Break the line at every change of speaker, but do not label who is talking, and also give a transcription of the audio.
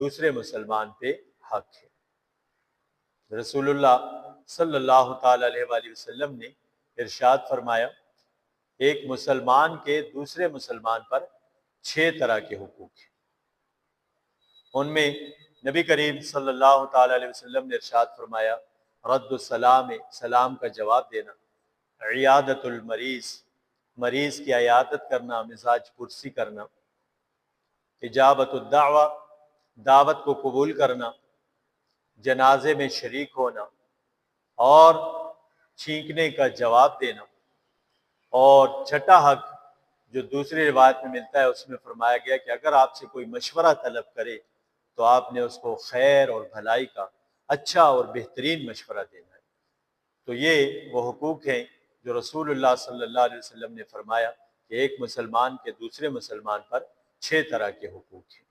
दूसरे मुसलमान पे हक है। रसूलुल्लाह सल्लल्लाहु ताला अलैहि वसल्लम ने इरशाद फरमाया, एक मुसलमान के दूसरे मुसलमान पर 6 तरह के हुकूक हैं। उनमें नबी करीम सल्लल्लाहु ताला अलैहि वसल्लम ने इरशाद फरमाया, रद्दुस्सलाम, सलाम का जवाब देना, इयादतुल मरीज, मरीज की इयादत करना, मिजाज पुरसी करना, इजाबतुद्दावा, दावत को कबूल करना, जनाजे में शरीक होना और छींकने का जवाब देना। और छठा हक जो दूसरी रिवायत में मिलता है उसमें फरमाया गया कि अगर आपसे कोई मशवरा तलब करे तो आपने उसको खैर और भलाई का अच्छा और बेहतरीन मशवरा देना है। तो ये वो हुकूक हैं जो रसूलुल्लाह सल्लल्लाहु अलैहि वसल्लम ने फरमाया कि एक मुसलमान के दूसरे मुसलमान पर 6 तरह के हुकूक हैं।